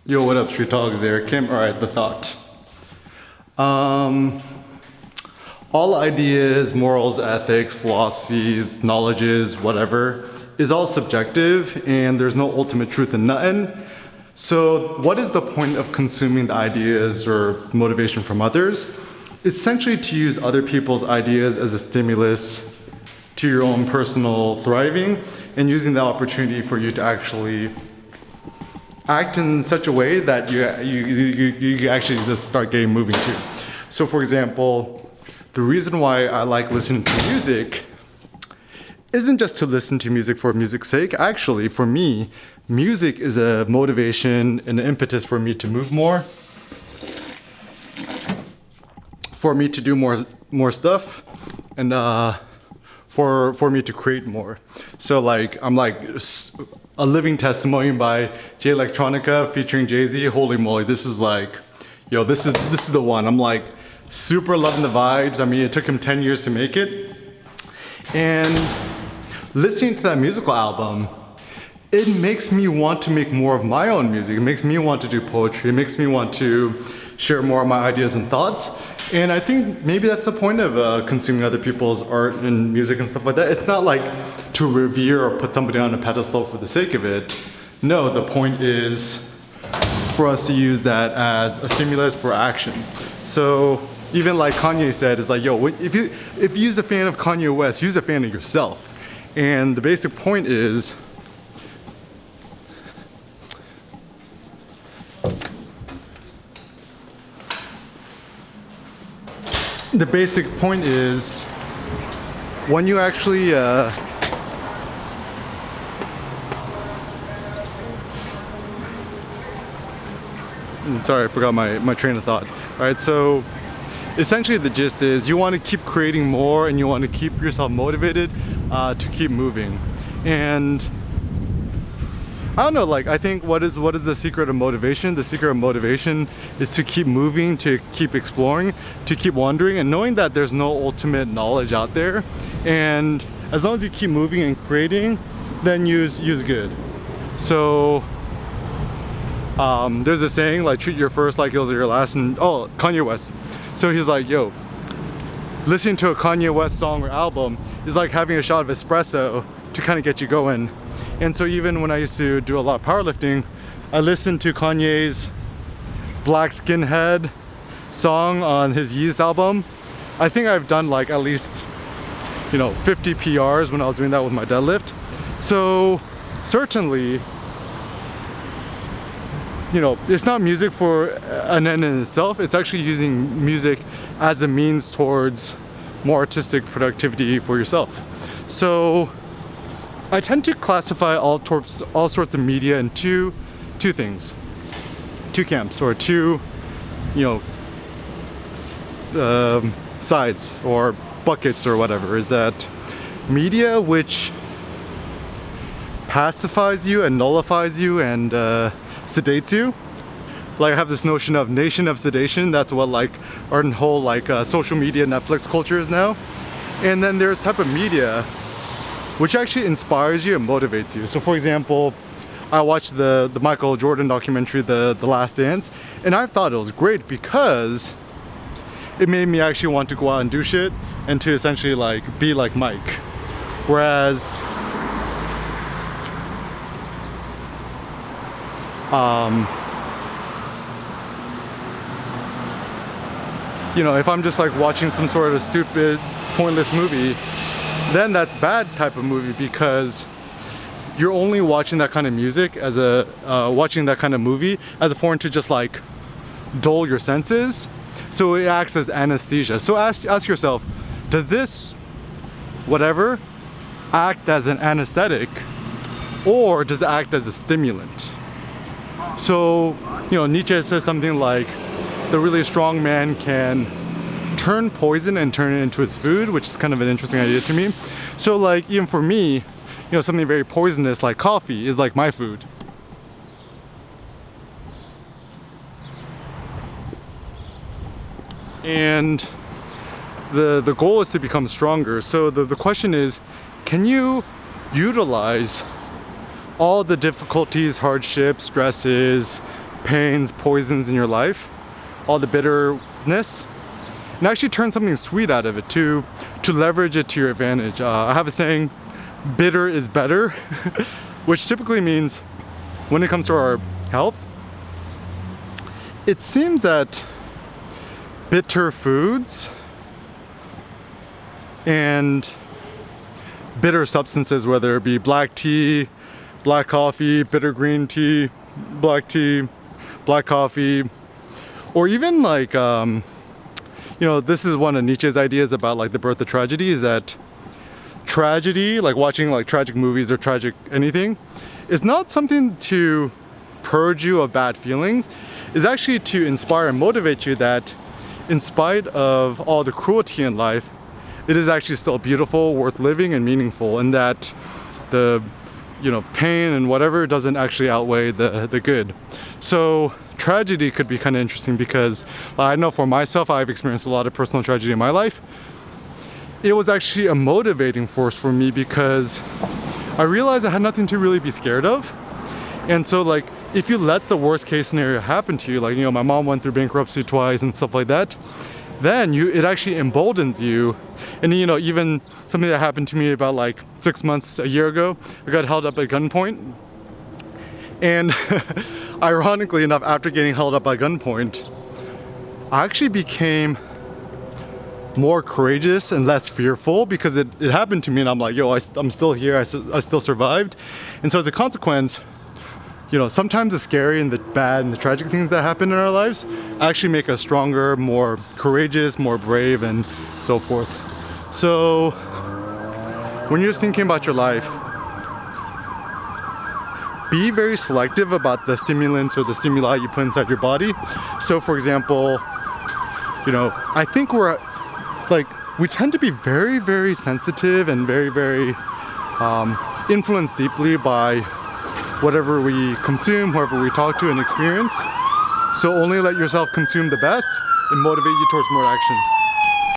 Yo, what up, Street Talks there? Kim, alright, the thought. Um, all ideas, morals, ethics, philosophies, knowledges, whatever, is all subjective and there's no ultimate truth in nothing. So, what is the point of consuming the ideas or motivation from others? Essentially, to use other people's ideas as a stimulus to your own personal thriving and using the opportunity for you to actually act in such a way that you actually just start getting moving too. So for example, the reason why I like listening to music isn't just to listen to music for music's sake. Actually, for me, music is a motivation and an impetus for me to move more, for me to do more stuff, and for me to create more. So like I'm like a living testimony by Jay Electronica featuring Jay-Z. Holy moly, this is like, yo, this is the one. I'm like super loving the vibes. I mean, it took him 10 years to make it. And listening to that musical album, it makes me want to make more of my own music. It makes me want to do poetry. It makes me want to share more of my ideas and thoughts. And I think maybe that's the point of consuming other people's art and music and stuff like that. It's not like to revere or put somebody on a pedestal for the sake of it. No, the point is for us to use that as a stimulus for action. So even like Kanye said, it's like, yo, if you're a fan of Kanye West, you're a fan of yourself. And the basic point is, when you actually sorry, I forgot my train of thought. All right, so essentially the gist is you want to keep creating more and you want to keep yourself motivated to keep moving. And I don't know, like I think what is the secret of motivation? The secret of motivation is to keep moving, to keep exploring, to keep wondering, and knowing that there's no ultimate knowledge out there. And as long as you keep moving and creating, then use good. So there's a saying like treat your first like it was your last. And Kanye West. So he's like, yo, listening to a Kanye West song or album is like having a shot of espresso to kind of get you going. And so even when I used to do a lot of powerlifting, I listened to Kanye's Black Skinhead song on his Yeezus album. I think I've done like at least 50 PRs when I was doing that with my deadlift. So certainly, it's not music for an end in itself. It's actually using music as a means towards more artistic productivity for yourself. So I tend to classify all sorts of media in two things, two camps, or two, sides or buckets or whatever. Is that media which pacifies you and nullifies you and sedates you? Like I have this notion of nation of sedation. That's what like our whole like social media Netflix culture is now. And then there's type of media which actually inspires you and motivates you. So for example, I watched the Michael Jordan documentary, The Last Dance, and I thought it was great because it made me actually want to go out and do shit and to essentially like be like Mike. Whereas if I'm just like watching some sort of stupid, pointless movie, then that's bad type of movie because you're only watching that kind of music as watching that kind of movie as a form to just like dull your senses. So it acts as anesthesia. So ask yourself, does this whatever act as an anesthetic or does it act as a stimulant? So Nietzsche says something like the really strong man can turn poison and turn it into its food, which is kind of an interesting idea to me. So like even for me, something very poisonous like coffee is like my food. And the goal is to become stronger. So the question is, can you utilize all the difficulties, hardships, stresses, pains, poisons in your life, all the bitterness, and actually turn something sweet out of it to leverage it to your advantage. I have a saying, bitter is better, which typically means when it comes to our health, it seems that bitter foods and bitter substances, whether it be black tea, black coffee, bitter green tea, black tea, black coffee, or even like, you know, this is one of Nietzsche's ideas about like the birth of tragedy, is that tragedy, like watching like tragic movies or tragic anything, is not something to purge you of bad feelings. It's actually to inspire and motivate you that in spite of all the cruelty in life, it is actually still beautiful, worth living, and meaningful, and that the, you know, pain and whatever doesn't actually outweigh the good. So tragedy could be kind of interesting because I know for myself, I've experienced a lot of personal tragedy in my life. It was actually a motivating force for me because I realized I had nothing to really be scared of. And so like, if you let the worst case scenario happen to you, like, you know, my mom went through bankruptcy twice and stuff like that, then it actually emboldens you. And you know, even something that happened to me about like 6 months, a year ago, I got held up at gunpoint. And ironically enough, after getting held up by gunpoint, I actually became more courageous and less fearful because it happened to me, and I'm like, yo, I'm still here, I still survived. And so as a consequence, you know, sometimes the scary and the bad and the tragic things that happen in our lives actually make us stronger, more courageous, more brave, and so forth. So when you're just thinking about your life, be very selective about the stimulants or the stimuli you put inside your body. So for example, you know, I think we tend to be very, very sensitive and very, very influenced deeply by whatever we consume, whoever we talk to and experience. So only let yourself consume the best and motivate you towards more action.